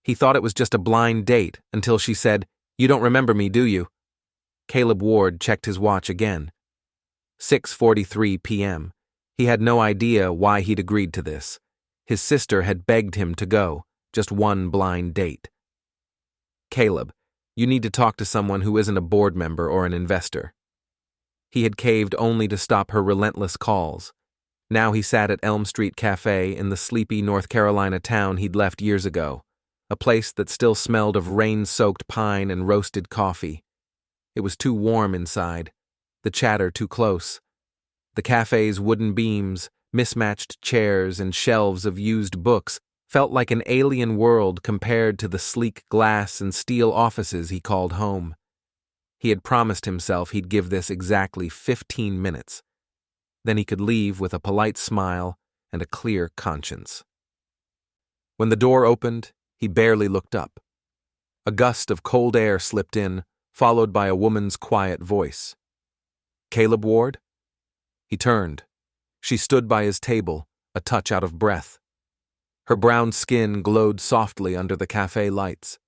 He thought it was just a blind date until she said, "You don't remember me, do you?" Caleb Ward checked his watch again. 6:43 p.m. He had no idea why he'd agreed to this. His sister had begged him to go, just one blind date. "Caleb, you need to talk to someone who isn't a board member or an investor." He had caved only to stop her relentless calls. Now he sat at Elm Street Cafe in the sleepy North Carolina town he'd left years ago, a place that still smelled of rain-soaked pine and roasted coffee. It was too warm inside, the chatter too close. The cafe's wooden beams, mismatched chairs, and shelves of used books felt like an alien world compared to the sleek glass and steel offices he called home. He had promised himself he'd give this exactly 15 minutes. Then he could leave with a polite smile and a clear conscience. When the door opened, he barely looked up. A gust of cold air slipped in, followed by a woman's quiet voice. "Caleb Ward?" He turned. She stood by his table, a touch out of breath. Her brown skin glowed softly under the cafe lights.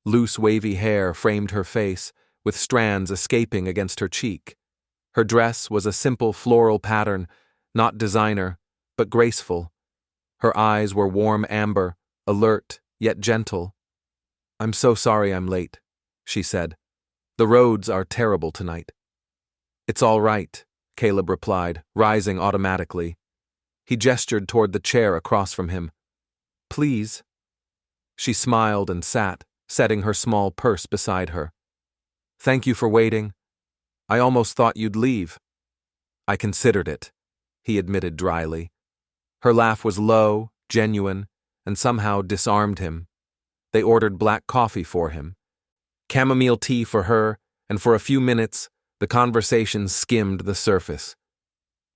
Loose, wavy hair framed her face, with strands escaping against her cheek. Her dress was a simple floral pattern, not designer, but graceful. Her eyes were warm amber, alert, yet gentle. "I'm so sorry I'm late," she said. "The roads are terrible tonight." "It's all right," Caleb replied, rising automatically. He gestured toward the chair across from him. "Please." She smiled and sat, setting her small purse beside her. "Thank you for waiting. I almost thought you'd leave." "I considered it," he admitted dryly. Her laugh was low, genuine, and somehow disarmed him. They ordered black coffee for him, chamomile tea for her, and for a few minutes, the conversation skimmed the surface.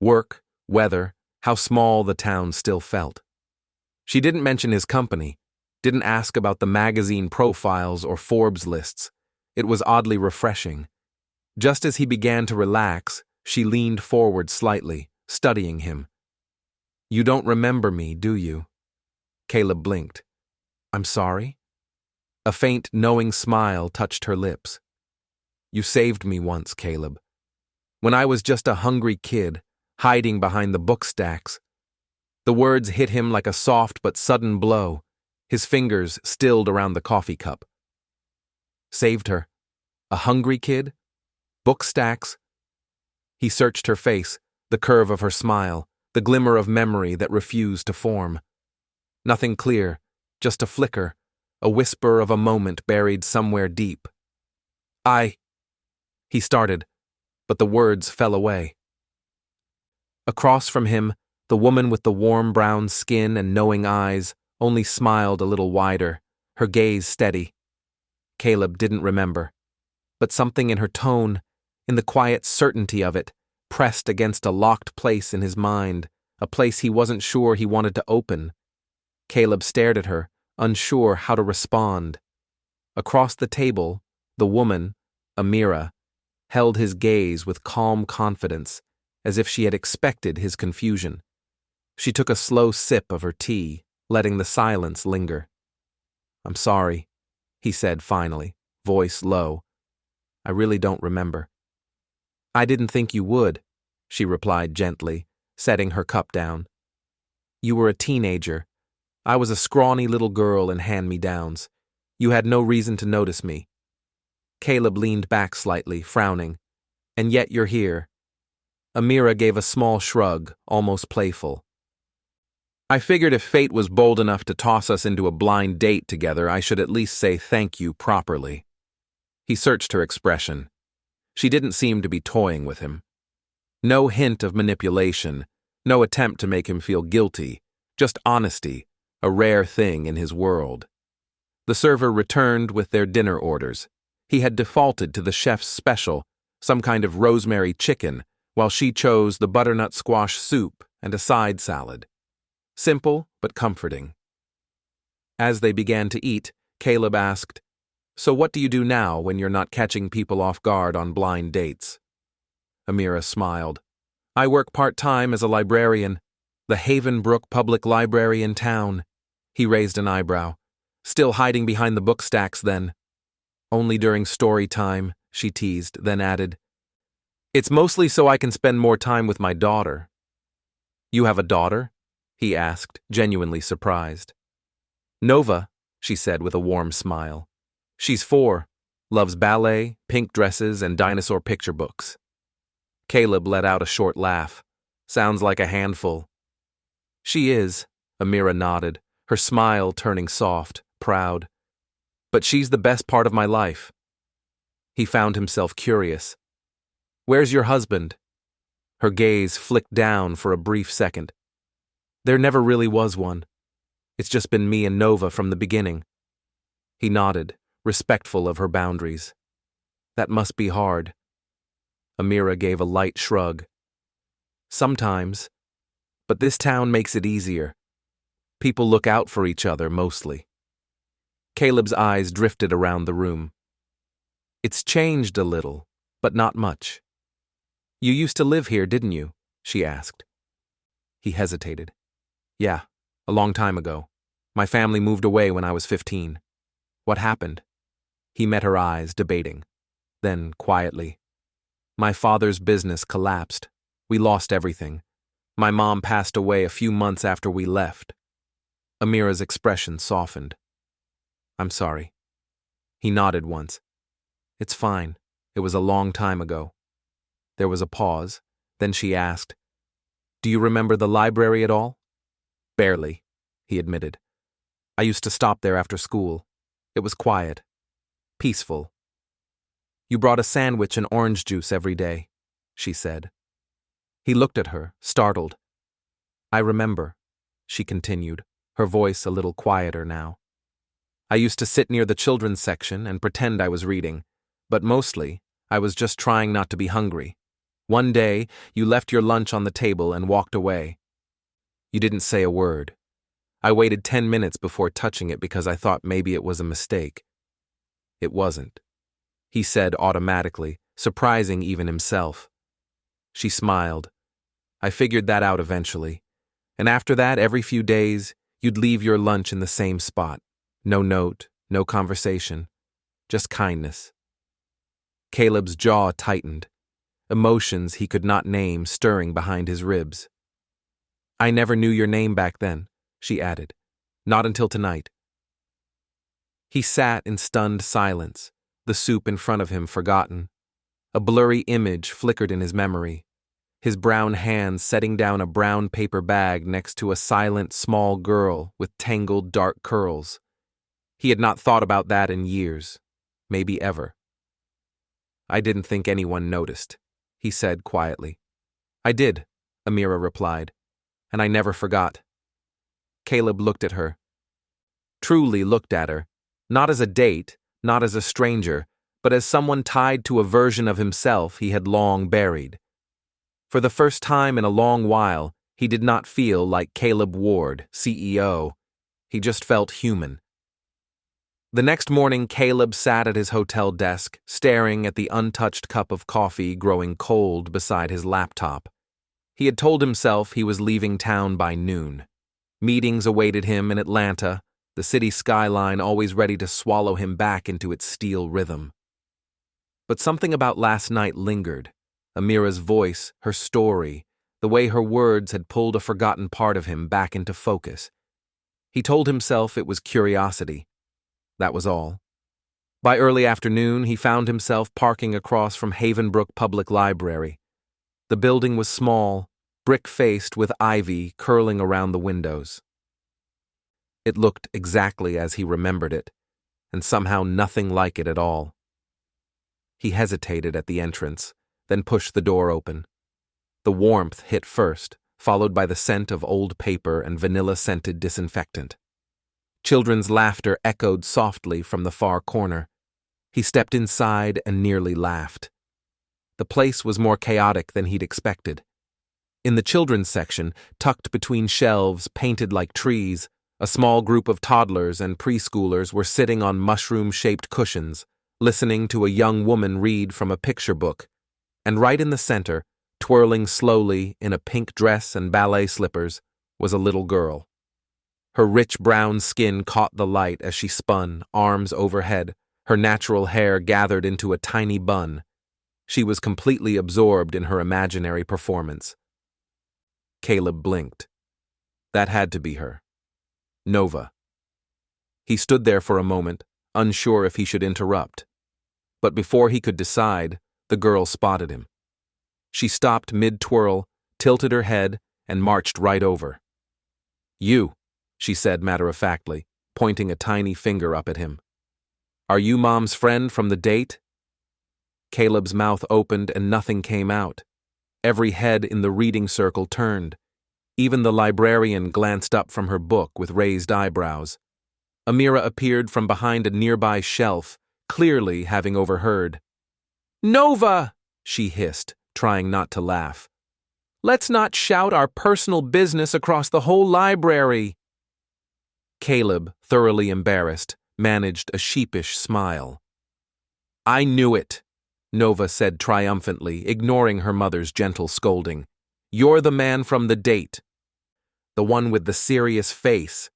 Work, weather, how small the town still felt. She didn't mention his company, didn't ask about the magazine profiles or Forbes lists. It was oddly refreshing. Just as he began to relax, she leaned forward slightly, studying him. "You don't remember me, do you?" Caleb blinked. "I'm sorry?" A faint, knowing smile touched her lips. "You saved me once, Caleb. When I was just a hungry kid, hiding behind the book stacks." The words hit him like a soft but sudden blow. His fingers stilled around the coffee cup. Saved her? A hungry kid? Book stacks? He searched her face, the curve of her smile, the glimmer of memory that refused to form. Nothing clear, just a flicker, a whisper of a moment buried somewhere deep. He started, but the words fell away. Across from him, the woman with the warm brown skin and knowing eyes only smiled a little wider, her gaze steady. Caleb didn't remember, but something in her tone, in the quiet certainty of it, pressed against a locked place in his mind, a place he wasn't sure he wanted to open. Caleb stared at her, unsure how to respond. Across the table, the woman, Amira, held his gaze with calm confidence, as if she had expected his confusion. She took a slow sip of her tea, letting the silence linger. "I'm sorry," he said finally, voice low. "I really don't remember." "I didn't think you would," she replied gently, setting her cup down. "You were a teenager. I was a scrawny little girl in hand-me-downs. You had no reason to notice me." Caleb leaned back slightly, frowning. "And yet you're here." Amira gave a small shrug, almost playful. "I figured if fate was bold enough to toss us into a blind date together, I should at least say thank you properly." He searched her expression. She didn't seem to be toying with him. No hint of manipulation, no attempt to make him feel guilty, just honesty, a rare thing in his world. The server returned with their dinner orders. He had defaulted to the chef's special, some kind of rosemary chicken, while she chose the butternut squash soup and a side salad. Simple but comforting. As they began to eat, Caleb asked, "So what do you do now when you're not catching people off guard on blind dates?" Amira smiled. "I work part-time as a librarian, the Havenbrook Public Library in town." He raised an eyebrow. Still hiding behind the book stacks then. Only during story time, she teased, then added, It's mostly so I can spend more time with my daughter. You have a daughter? He asked, genuinely surprised. Nova, she said with a warm smile. She's 4, loves ballet, pink dresses, and dinosaur picture books. Caleb let out a short laugh. Sounds like a handful. She is, Amira nodded, her smile turning soft, proud. But she's the best part of my life. He found himself curious. Where's your husband? Her gaze flicked down for a brief second. There never really was one. It's just been me and Nova from the beginning. He nodded, respectful of her boundaries. That must be hard. Amira gave a light shrug. Sometimes, but this town makes it easier. People look out for each other mostly. Caleb's eyes drifted around the room. It's changed a little, but not much. You used to live here, didn't you? She asked. He hesitated. Yeah, a long time ago. My family moved away when I was 15. What happened? He met her eyes, debating. Then, quietly. My father's business collapsed. We lost everything. My mom passed away a few months after we left. Amira's expression softened. I'm sorry. He nodded once. It's fine. It was a long time ago. There was a pause. Then she asked, Do you remember the library at all? Barely, he admitted. I used to stop there after school. It was quiet. Peaceful. You brought a sandwich and orange juice every day, she said. He looked at her, startled. I remember, she continued, her voice a little quieter now. I used to sit near the children's section and pretend I was reading, but mostly, I was just trying not to be hungry. One day, you left your lunch on the table and walked away. You didn't say a word. I waited 10 minutes before touching it because I thought maybe it was a mistake. It wasn't, he said automatically, surprising even himself. She smiled. I figured that out eventually. And after that, every few days, you'd leave your lunch in the same spot. No note, no conversation, just kindness. Caleb's jaw tightened, emotions he could not name stirring behind his ribs. I never knew your name back then, she added. Not until tonight. He sat in stunned silence, the soup in front of him forgotten. A blurry image flickered in his memory. His brown hands setting down a brown paper bag next to a silent small girl with tangled dark curls. He had not thought about that in years, maybe ever. I didn't think anyone noticed, he said quietly. I did, Amira replied, and I never forgot. Caleb looked at her. Truly looked at her, not as a date, not as a stranger, but as someone tied to a version of himself he had long buried. For the first time in a long while, he did not feel like Caleb Ward, CEO. He just felt human. The next morning, Caleb sat at his hotel desk, staring at the untouched cup of coffee growing cold beside his laptop. He had told himself he was leaving town by noon. Meetings awaited him in Atlanta, the city skyline always ready to swallow him back into its steel rhythm. But something about last night lingered. Amira's voice, her story, the way her words had pulled a forgotten part of him back into focus. He told himself it was curiosity. That was all. By early afternoon, he found himself parking across from Havenbrook Public Library. The building was small, brick-faced with ivy curling around the windows. It looked exactly as he remembered it, and somehow nothing like it at all. He hesitated at the entrance, then pushed the door open. The warmth hit first, followed by the scent of old paper and vanilla-scented disinfectant. Children's laughter echoed softly from the far corner. He stepped inside and nearly laughed. The place was more chaotic than he'd expected. In the children's section, tucked between shelves painted like trees, a small group of toddlers and preschoolers were sitting on mushroom-shaped cushions, listening to a young woman read from a picture book. And right in the center, twirling slowly in a pink dress and ballet slippers, was a little girl. Her rich brown skin caught the light as she spun, arms overhead, her natural hair gathered into a tiny bun. She was completely absorbed in her imaginary performance. Caleb blinked. That had to be her. Nova. He stood there for a moment, unsure if he should interrupt. But before he could decide, the girl spotted him. She stopped mid-twirl, tilted her head, and marched right over. "You," she said matter-of-factly, pointing a tiny finger up at him. "Are you Mom's friend from the date?" Caleb's mouth opened and nothing came out. Every head in the reading circle turned. Even the librarian glanced up from her book with raised eyebrows. Amira appeared from behind a nearby shelf, clearly having overheard. "Nova!" she hissed, trying not to laugh. "Let's not shout our personal business across the whole library." Caleb, thoroughly embarrassed, managed a sheepish smile. "I knew it," Nova said triumphantly, ignoring her mother's gentle scolding. "You're the man from the date. The one with the serious face."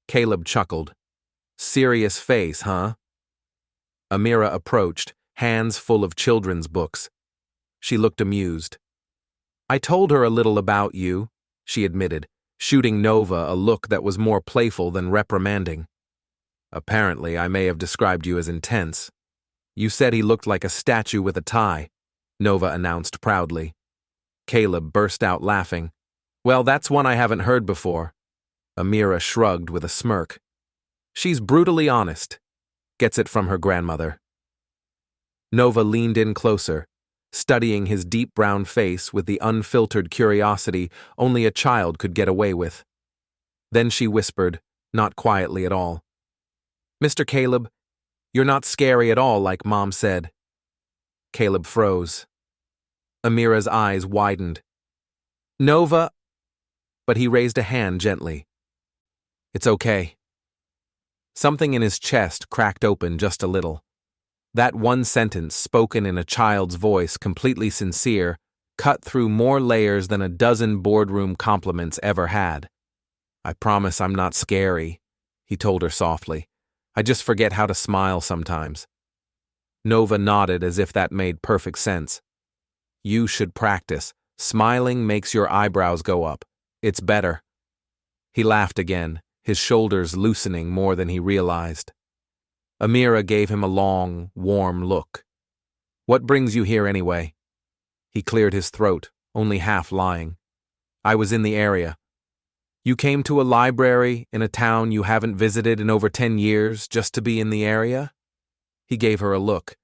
Caleb chuckled. "Serious face, huh?" Amira approached, hands full of children's books. She looked amused. "I told her a little about you," she admitted, shooting Nova a look that was more playful than reprimanding. "Apparently, I may have described you as intense. You said he looked like a statue with a tie," Nova announced proudly. Caleb burst out laughing. "Well, that's one I haven't heard before." Amira shrugged with a smirk. "She's brutally honest. Gets it from her grandmother." Nova leaned in closer, studying his deep brown face with the unfiltered curiosity only a child could get away with. Then she whispered, not quietly at all, "Mr. Caleb, you're not scary at all like Mom said." Caleb froze. Amira's eyes widened. "Nova," but he raised a hand gently. "It's okay." Something in his chest cracked open just a little. That one sentence, spoken in a child's voice, completely sincere, cut through more layers than a dozen boardroom compliments ever had. "I promise I'm not scary," he told her softly. "I just forget how to smile sometimes." Nova nodded as if that made perfect sense. "You should practice. Smiling makes your eyebrows go up. It's better." He laughed again, his shoulders loosening more than he realized. Amira gave him a long, warm look. "What brings you here anyway?" He cleared his throat, only half lying. "I was in the area." "You came to a library in a town you haven't visited in over 10 years just to be in the area?" He gave her a look.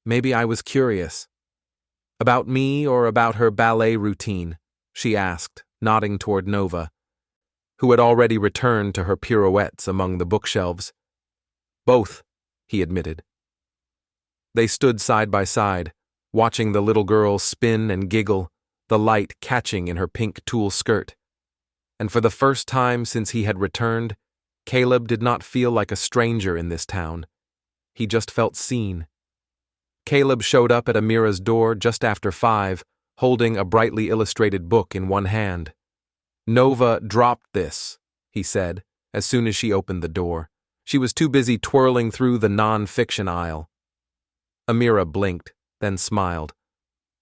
"Maybe I was curious." "About me or about her ballet routine?" she asked, nodding toward Nova, who had already returned to her pirouettes among the bookshelves. "Both," he admitted. They stood side by side, watching the little girl spin and giggle, the light catching in her pink tulle skirt. And for the first time since he had returned, Caleb did not feel like a stranger in this town. He just felt seen. Caleb showed up at Amira's door just after 5, holding a brightly illustrated book in one hand. "Nova dropped this," he said, as soon as she opened the door. She was too busy twirling through the non-fiction aisle. Amira blinked, then smiled.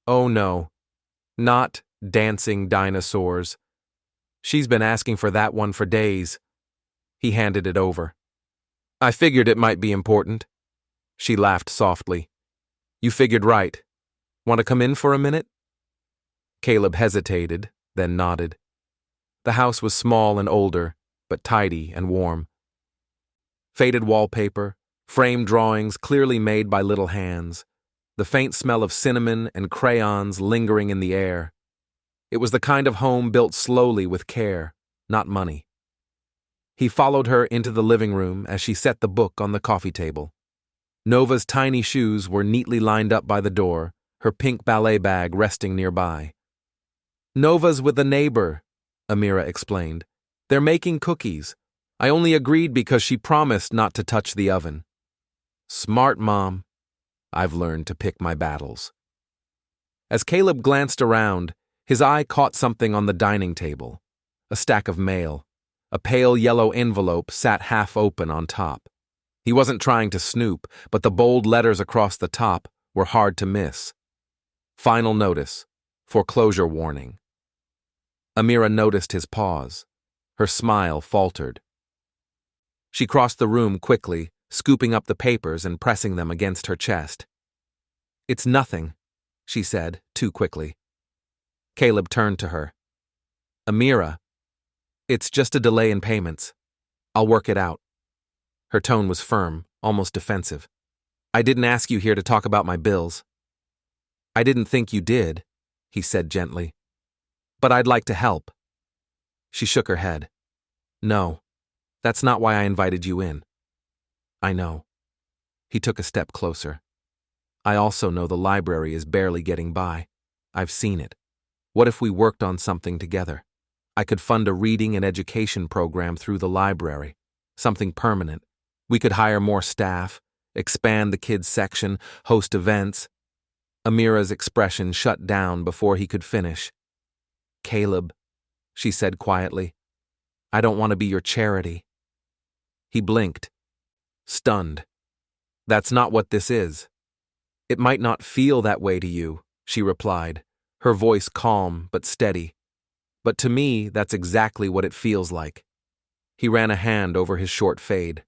"Oh no, not dancing dinosaurs. She's been asking for that one for days." He handed it over. "I figured it might be important." She laughed softly. "You figured right. Want to come in for a minute?" Caleb hesitated, then nodded. The house was small and older, but tidy and warm. Faded wallpaper, framed drawings clearly made by little hands, the faint smell of cinnamon and crayons lingering in the air. It was the kind of home built slowly with care, not money. He followed her into the living room as she set the book on the coffee table. Nova's tiny shoes were neatly lined up by the door, her pink ballet bag resting nearby. "Nova's with a neighbor," Amira explained. "They're making cookies. I only agreed because she promised not to touch the oven." "Smart, Mom." I've learned to pick my battles. As Caleb glanced around, his eye caught something on the dining table, a stack of mail, A pale yellow envelope sat half open on top. He wasn't trying to snoop, but the bold letters across the top were hard to miss. Final notice. Foreclosure warning. Amira noticed his pause. Her smile faltered. She crossed the room quickly, scooping up the papers and pressing them against her chest. "It's nothing," she said, too quickly. Caleb turned to her. "Amira, it's just a delay in payments. I'll work it out." Her tone was firm, almost defensive. "I didn't ask you here to talk about my bills." "I didn't think you did," he said gently. "But I'd like to help." She shook her head. "No, that's not why I invited you in." "I know." He took a step closer. "I also know the library is barely getting by. I've seen it. What if we worked on something together? I could fund a reading and education program through the library, something permanent. We could hire more staff, expand the kids' section, host events." Amira's expression shut down before he could finish. "Caleb," she said quietly, "I don't want to be your charity." He blinked, stunned. "That's not what this is." "It might not feel that way to you," she replied, her voice calm but steady. "But to me, that's exactly what it feels like." He ran a hand over his short fade.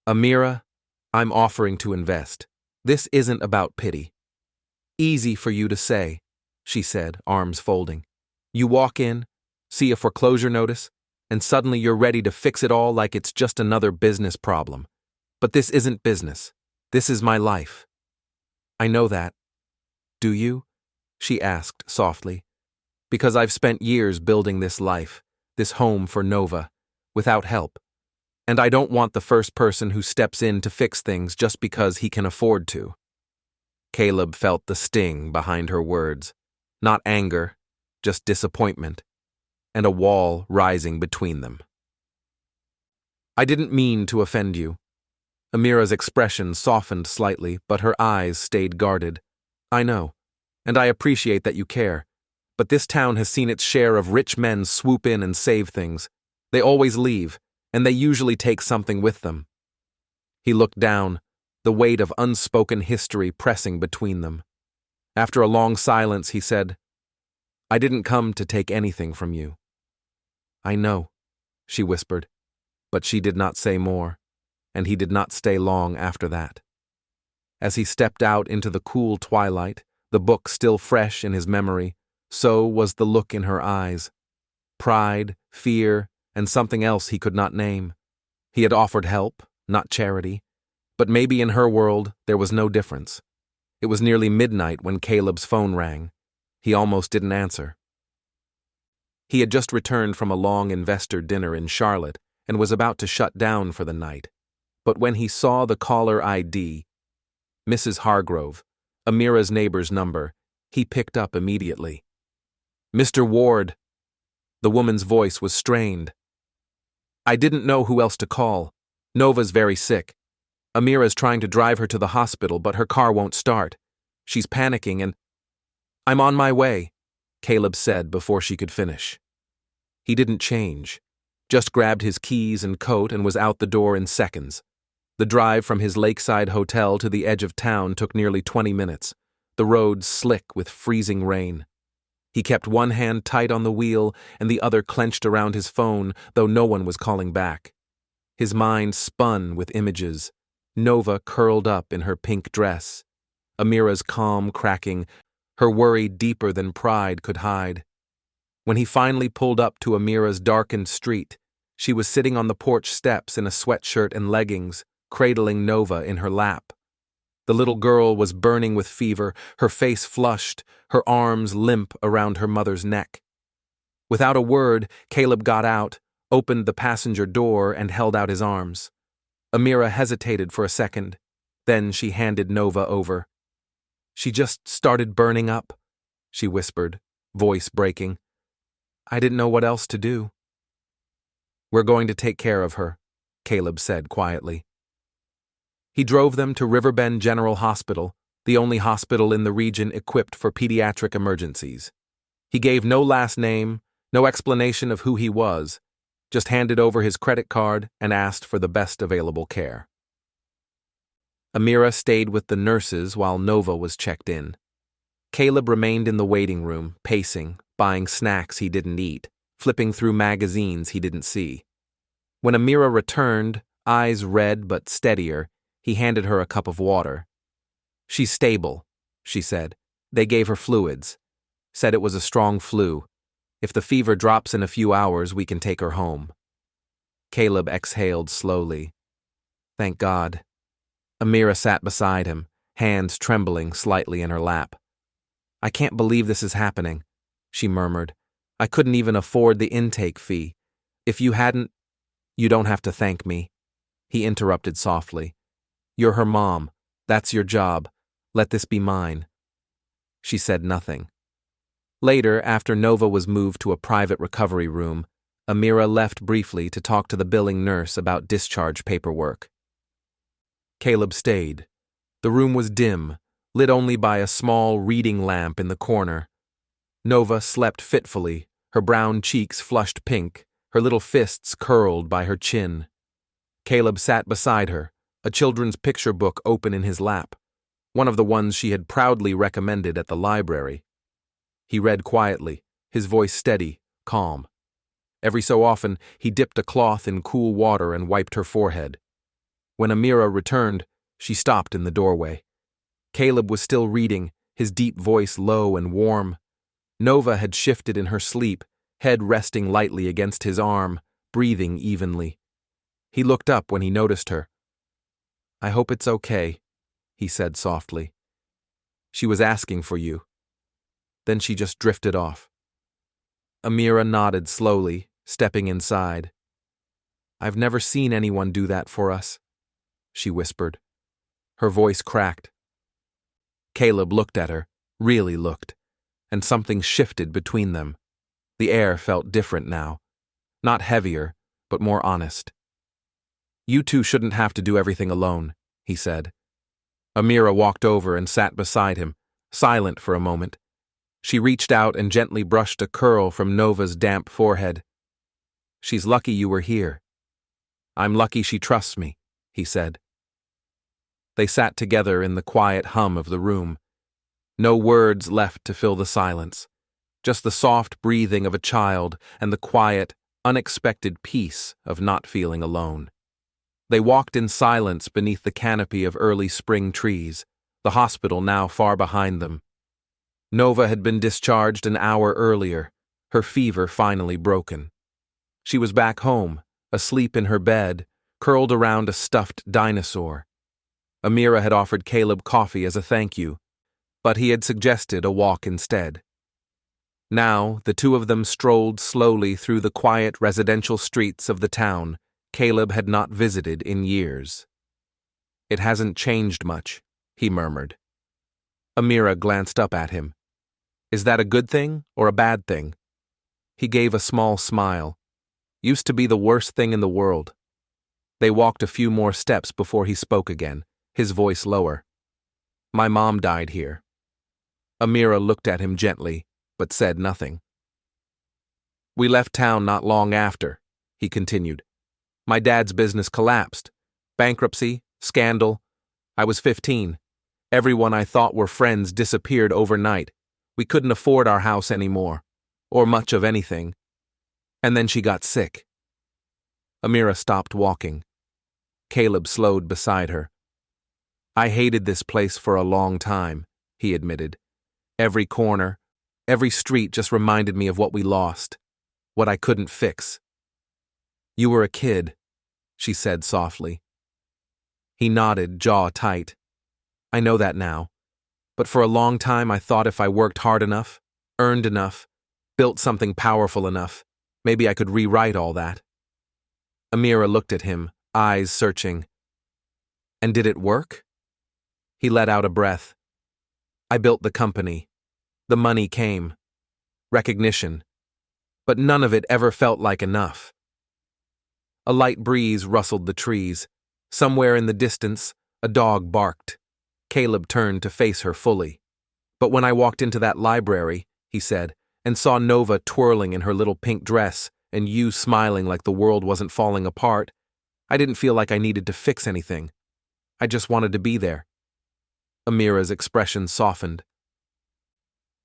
"Amira, I'm offering to invest. This isn't about pity." "Easy for you to say," she said, arms folding. "You walk in, see a foreclosure notice, and suddenly you're ready to fix it all like it's just another business problem. But this isn't business. This is my life." "I know that." "Do you?" she asked softly. "Because I've spent years building this life, this home for Nova, without help. And I don't want the first person who steps in to fix things just because he can afford to." Caleb felt the sting behind her words. Not anger, just disappointment, and a wall rising between them. "I didn't mean to offend you." Amira's expression softened slightly, but her eyes stayed guarded. "I know, and I appreciate that you care. But this town has seen its share of rich men swoop in and save things. They always leave, and they usually take something with them." He looked down, the weight of unspoken history pressing between them. After a long silence, he said, "I didn't come to take anything from you." "I know," she whispered, but she did not say more, and he did not stay long after that. As he stepped out into the cool twilight, the book still fresh in his memory, so was the look in her eyes. Pride, fear, and something else he could not name. He had offered help, not charity, but maybe in her world there was no difference. It was nearly midnight when Caleb's phone rang. He almost didn't answer. He had just returned from a long investor dinner in Charlotte and was about to shut down for the night. But when he saw the caller ID, Mrs. Hargrove, Amira's neighbor's number, he picked up immediately. "Mr. Ward." The woman's voice was strained. "I didn't know who else to call. Nova's very sick. Amira's trying to drive her to the hospital, but her car won't start. She's panicking and—" "I'm on my way," Caleb said before she could finish. He didn't change, just grabbed his keys and coat and was out the door in seconds. The drive from his lakeside hotel to the edge of town took nearly 20 minutes, the roads slick with freezing rain. He kept one hand tight on the wheel and the other clenched around his phone, though no one was calling back. His mind spun with images. Nova curled up in her pink dress. Amira's calm cracking, her worry deeper than pride could hide. When he finally pulled up to Amira's darkened street, she was sitting on the porch steps in a sweatshirt and leggings, cradling Nova in her lap. The little girl was burning with fever, her face flushed, her arms limp around her mother's neck. Without a word, Caleb got out, opened the passenger door, and held out his arms. Amira hesitated for a second. Then she handed Nova over. "She just started burning up," she whispered, voice breaking. "I didn't know what else to do." "We're going to take care of her," Caleb said quietly. He drove them to Riverbend General Hospital, the only hospital in the region equipped for pediatric emergencies. He gave no last name, no explanation of who he was. just handed over his credit card and asked for the best available care. Amira stayed with the nurses while Nova was checked in. Caleb remained in the waiting room, pacing, buying snacks he didn't eat, flipping through magazines he didn't see. When Amira returned, eyes red but steadier, he handed her a cup of water. "She's stable," she said. "They gave her fluids. Said it was a strong flu. If the fever drops in a few hours, we can take her home." Caleb exhaled slowly. Thank God. Amira sat beside him, hands trembling slightly in her lap. "I can't believe this is happening," she murmured. "I couldn't even afford the intake fee. If you hadn't—" "You don't have to thank me," he interrupted softly. "You're her mom. That's your job. Let this be mine." She said nothing. Later, after Nova was moved to a private recovery room, Amira left briefly to talk to the billing nurse about discharge paperwork. Caleb stayed. The room was dim, lit only by a small reading lamp in the corner. Nova slept fitfully, her brown cheeks flushed pink, her little fists curled by her chin. Caleb sat beside her, a children's picture book open in his lap, one of the ones she had proudly recommended at the library. He read quietly, his voice steady, calm. Every so often, he dipped a cloth in cool water and wiped her forehead. When Amira returned, she stopped in the doorway. Caleb was still reading, his deep voice low and warm. Nova had shifted in her sleep, head resting lightly against his arm, breathing evenly. He looked up when he noticed her. "I hope it's okay," he said softly. "She was asking for you." Then she just drifted off. Amira nodded slowly, stepping inside. "I've never seen anyone do that for us," she whispered. Her voice cracked. Caleb looked at her, really looked, and something shifted between them. The air felt different now. Not heavier, but more honest. "You two shouldn't have to do everything alone," he said. Amira walked over and sat beside him, silent for a moment. She reached out and gently brushed a curl from Nova's damp forehead. "She's lucky you were here." "I'm lucky she trusts me," he said. They sat together in the quiet hum of the room. No words left to fill the silence, just the soft breathing of a child and the quiet, unexpected peace of not feeling alone. They walked in silence beneath the canopy of early spring trees, the hospital now far behind them. Nova had been discharged an hour earlier, her fever finally broken. She was back home, asleep in her bed, curled around a stuffed dinosaur. Amira had offered Caleb coffee as a thank you, but he had suggested a walk instead. Now, the two of them strolled slowly through the quiet residential streets of the town Caleb had not visited in years. "It hasn't changed much," he murmured. Amira glanced up at him. "Is that a good thing or a bad thing?" He gave a small smile. "Used to be the worst thing in the world." They walked a few more steps before he spoke again, his voice lower. "My mom died here." Amira looked at him gently, but said nothing. "We left town not long after," he continued. "My dad's business collapsed. Bankruptcy, scandal. I was 15. Everyone I thought were friends disappeared overnight. We couldn't afford our house anymore, or much of anything. And then she got sick." Amira stopped walking. Caleb slowed beside her. "I hated this place for a long time," he admitted. "Every corner, every street just reminded me of what we lost, what I couldn't fix." "You were a kid," she said softly. He nodded, jaw tight. "I know that now. But for a long time I thought if I worked hard enough, earned enough, built something powerful enough, maybe I could rewrite all that." Amira looked at him, eyes searching. "And did it work?" He let out a breath. "I built the company. The money came. Recognition. But none of it ever felt like enough." A light breeze rustled the trees. Somewhere in the distance, a dog barked. Caleb turned to face her fully. "But when I walked into that library," he said, "and saw Nova twirling in her little pink dress, and you smiling like the world wasn't falling apart. I didn't feel like I needed to fix anything. I just wanted to be there. Amira's expression softened.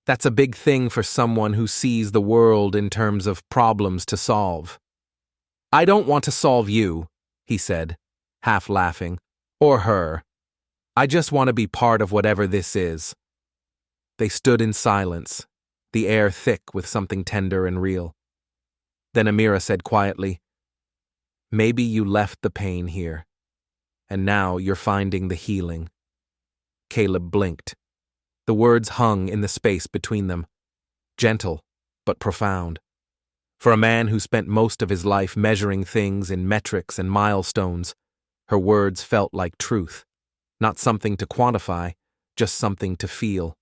That's a big thing for someone who sees the world in terms of problems to solve. I don't want to solve you, he said, half laughing, or her. I just want to be part of whatever this is. They stood in silence, the air thick with something tender and real. Then Amira said quietly, "Maybe you left the pain here, and now you're finding the healing." Caleb blinked. The words hung in the space between them, gentle but profound. For a man who spent most of his life measuring things in metrics and milestones, her words felt like truth, not something to quantify, just something to feel.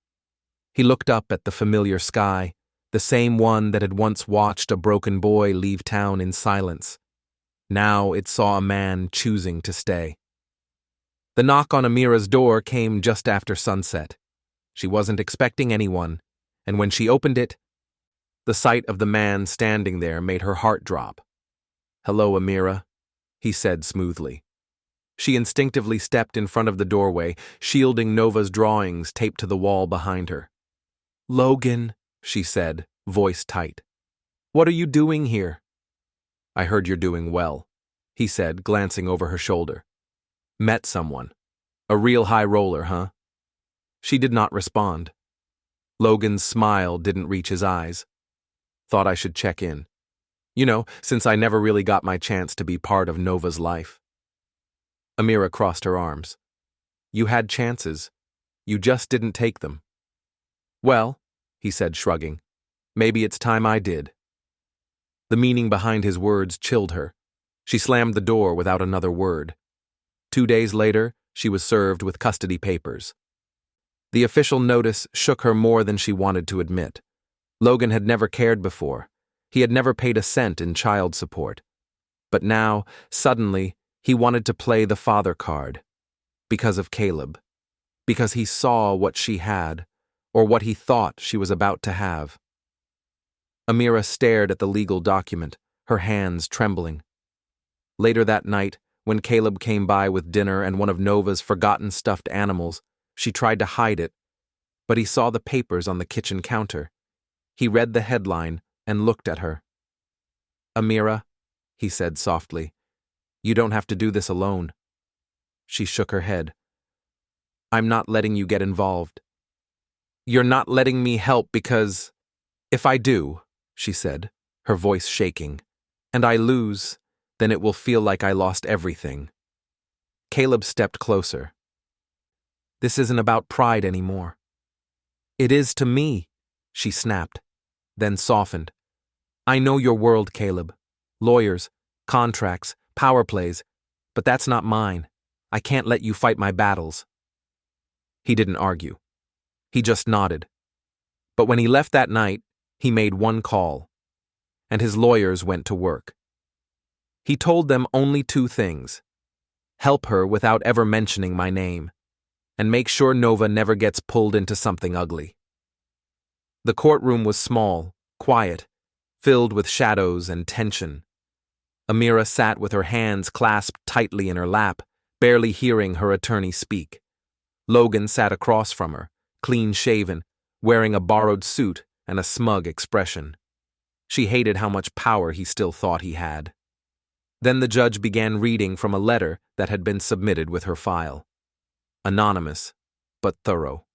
He looked up at the familiar sky, the same one that had once watched a broken boy leave town in silence. Now it saw a man choosing to stay. The knock on Amira's door came just after sunset. She wasn't expecting anyone, and when she opened it, the sight of the man standing there made her heart drop. "Hello, Amira," he said smoothly. She instinctively stepped in front of the doorway, shielding Nova's drawings taped to the wall behind her. "Logan," she said, voice tight. "What are you doing here?" "I heard you're doing well," he said, glancing over her shoulder. "Met someone. A real high roller, huh?" She did not respond. Logan's smile didn't reach his eyes. "Thought I should check in. Since I never really got my chance to be part of Nova's life." Amira crossed her arms. "You had chances. You just didn't take them." "Well," he said, shrugging, "maybe it's time I did." The meaning behind his words chilled her. She slammed the door without another word. 2 days later, she was served with custody papers. The official notice shook her more than she wanted to admit. Logan had never cared before. He had never paid a cent in child support. But now, suddenly, he wanted to play the father card. Because of Caleb. Because he saw what she had, or what he thought she was about to have. Amira stared at the legal document, her hands trembling. Later that night, when Caleb came by with dinner and one of Nova's forgotten stuffed animals, she tried to hide it, but he saw the papers on the kitchen counter. He read the headline and looked at her. "Amira," he said softly, "you don't have to do this alone." She shook her head. "I'm not letting you get involved." "You're not letting me help because if I do," she said, her voice shaking, "and I lose, then it will feel like I lost everything." Caleb stepped closer. "This isn't about pride anymore." "It is to me," she snapped, then softened. "I know your world, Caleb. Lawyers, contracts, power plays, but that's not mine. I can't let you fight my battles." He didn't argue. He just nodded. But when he left that night, he made one call, and his lawyers went to work. He told them only 2 things. Help her without ever mentioning my name, and make sure Nova never gets pulled into something ugly. The courtroom was small, quiet, filled with shadows and tension. Amira sat with her hands clasped tightly in her lap, barely hearing her attorney speak. Logan sat across from her, clean-shaven, wearing a borrowed suit and a smug expression. She hated how much power he still thought he had. Then the judge began reading from a letter that had been submitted with her file. Anonymous, but thorough.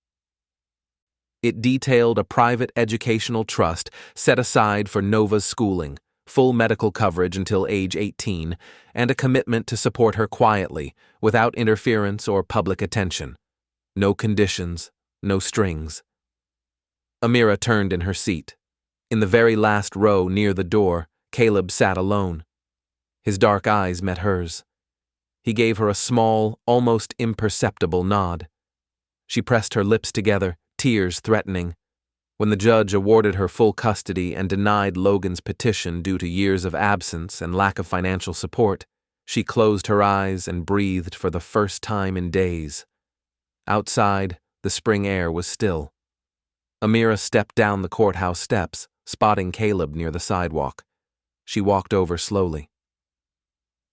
It detailed a private educational trust set aside for Nova's schooling, full medical coverage until age 18, and a commitment to support her quietly, without interference or public attention. No conditions, no strings. Amira turned in her seat. In the very last row near the door, Caleb sat alone. His dark eyes met hers. He gave her a small, almost imperceptible nod. She pressed her lips together, tears threatening. When the judge awarded her full custody and denied Logan's petition due to years of absence and lack of financial support, she closed her eyes and breathed for the first time in days. Outside, the spring air was still. Amira stepped down the courthouse steps, spotting Caleb near the sidewalk. She walked over slowly.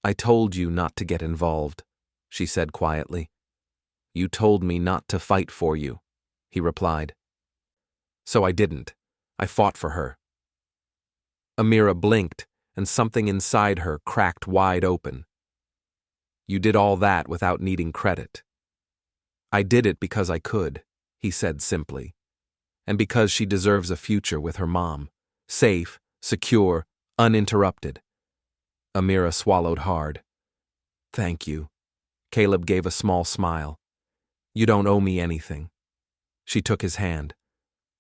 "I told you not to get involved," she said quietly. "You told me not to fight for you," he replied. "So I didn't. I fought for her." Amira blinked, and something inside her cracked wide open. "You did all that without needing credit." "I did it because I could," he said simply, "and because she deserves a future with her mom, safe, secure, uninterrupted." Amira swallowed hard. "Thank you." Caleb gave a small smile. "You don't owe me anything." She took his hand.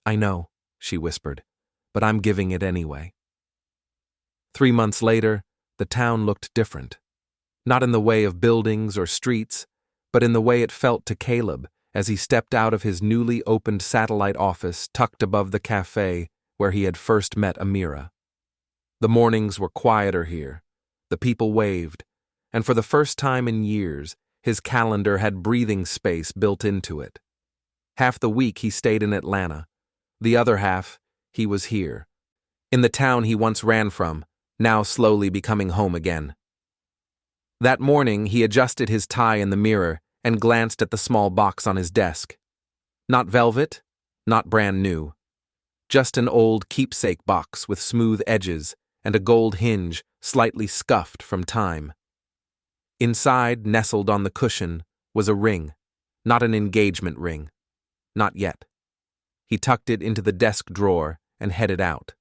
"I know," she whispered, "but I'm giving it anyway." 3 months later, the town looked different. Not in the way of buildings or streets, but in the way it felt to Caleb as he stepped out of his newly opened satellite office tucked above the cafe where he had first met Amira. The mornings were quieter here. The people waved, and for the first time in years, his calendar had breathing space built into it. Half the week he stayed in Atlanta. The other half, he was here, in the town he once ran from, now slowly becoming home again. That morning, he adjusted his tie in the mirror and glanced at the small box on his desk. Not velvet, not brand new. Just an old keepsake box with smooth edges and a gold hinge slightly scuffed from time. Inside, nestled on the cushion, was a ring, not an engagement ring. Not yet. He tucked it into the desk drawer and headed out.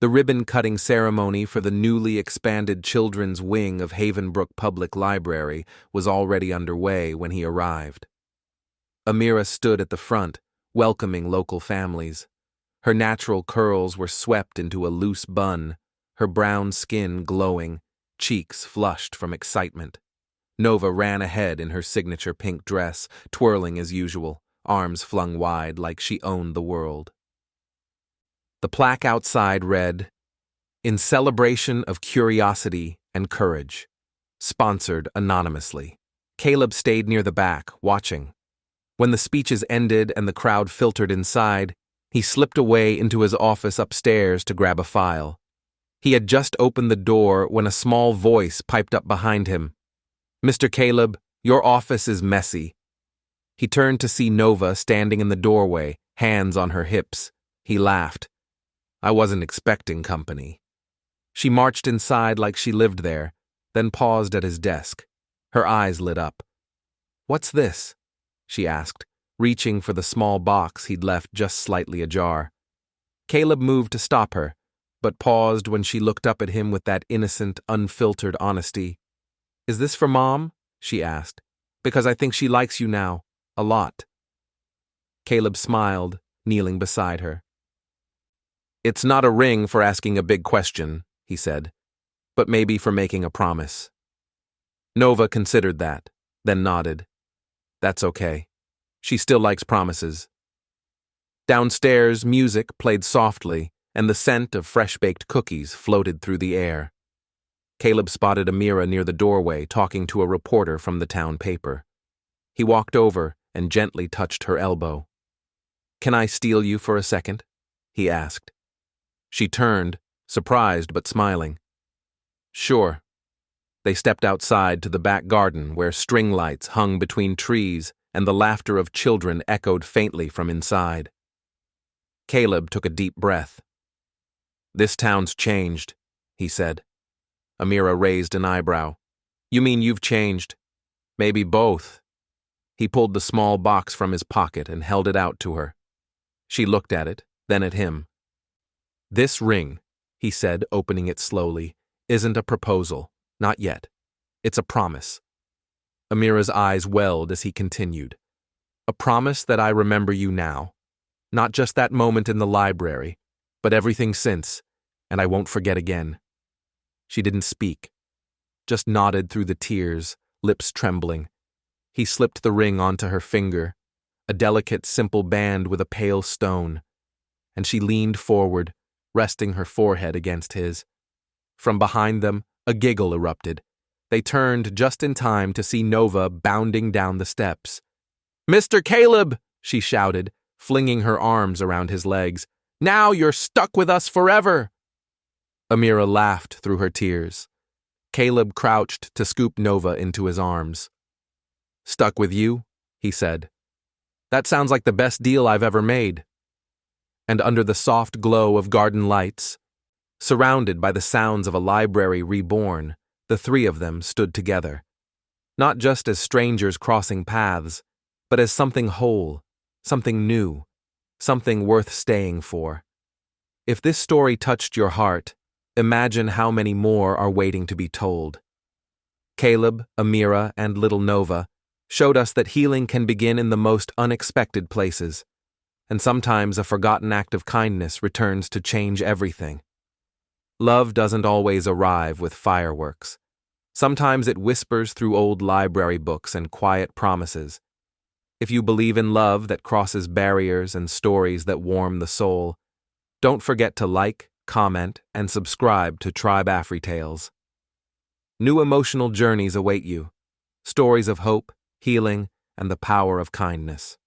The ribbon-cutting ceremony for the newly expanded children's wing of Havenbrook Public Library was already underway when he arrived. Amira stood at the front, welcoming local families. Her natural curls were swept into a loose bun, her brown skin glowing, cheeks flushed from excitement. Nova ran ahead in her signature pink dress, twirling as usual, arms flung wide like she owned the world. The plaque outside read, "In celebration of curiosity and courage. Sponsored anonymously." Caleb stayed near the back, watching. When the speeches ended and the crowd filtered inside, he slipped away into his office upstairs to grab a file. He had just opened the door when a small voice piped up behind him. "Mr. Caleb, your office is messy." He turned to see Nova standing in the doorway, hands on her hips. He laughed. "I wasn't expecting company." She marched inside like she lived there, then paused at his desk. Her eyes lit up. "What's this?" she asked, reaching for the small box he'd left just slightly ajar. Caleb moved to stop her, but paused when she looked up at him with that innocent, unfiltered honesty. "Is this for Mom?" she asked. "Because I think she likes you now, a lot." Caleb smiled, kneeling beside her. "It's not a ring for asking a big question," he said, "but maybe for making a promise." Nova considered that, then nodded. That's okay. She still likes promises. Downstairs, music played softly, and the scent of fresh-baked cookies floated through the air. Caleb spotted Amira near the doorway talking to a reporter from the town paper. He walked over and gently touched her elbow. "Can I steal you for a second?" he asked. She turned, surprised but smiling. "Sure." They stepped outside to the back garden where string lights hung between trees and the laughter of children echoed faintly from inside. Caleb took a deep breath. "This town's changed," he said. Amira raised an eyebrow. "You mean you've changed?" "Maybe both." He pulled the small box from his pocket and held it out to her. She looked at it, then at him. "This ring," he said, opening it slowly, "isn't a proposal. Not yet. It's a promise." Amira's eyes welled as he continued. "A promise that I remember you now. Not just that moment in the library, but everything since, and I won't forget again." She didn't speak, just nodded through the tears, lips trembling. He slipped the ring onto her finger, a delicate, simple band with a pale stone, and she leaned forward, resting her forehead against his. From behind them, a giggle erupted. They turned just in time to see Nova bounding down the steps. "Mr. Caleb!" she shouted, flinging her arms around his legs. "Now you're stuck with us forever!" Amira laughed through her tears. Caleb crouched to scoop Nova into his arms. "Stuck with you?" he said. "That sounds like the best deal I've ever made." And under the soft glow of garden lights, surrounded by the sounds of a library reborn, the three of them stood together. Not just as strangers crossing paths, but as something whole, something new, something worth staying for. If this story touched your heart, imagine how many more are waiting to be told. Caleb, Amira, and little Nova showed us that healing can begin in the most unexpected places, and sometimes a forgotten act of kindness returns to change everything. Love doesn't always arrive with fireworks. Sometimes it whispers through old library books and quiet promises. If you believe in love that crosses barriers and stories that warm the soul, don't forget to like, comment, and subscribe to TribeAfriTales. New emotional journeys await you, stories of hope, healing, and the power of kindness.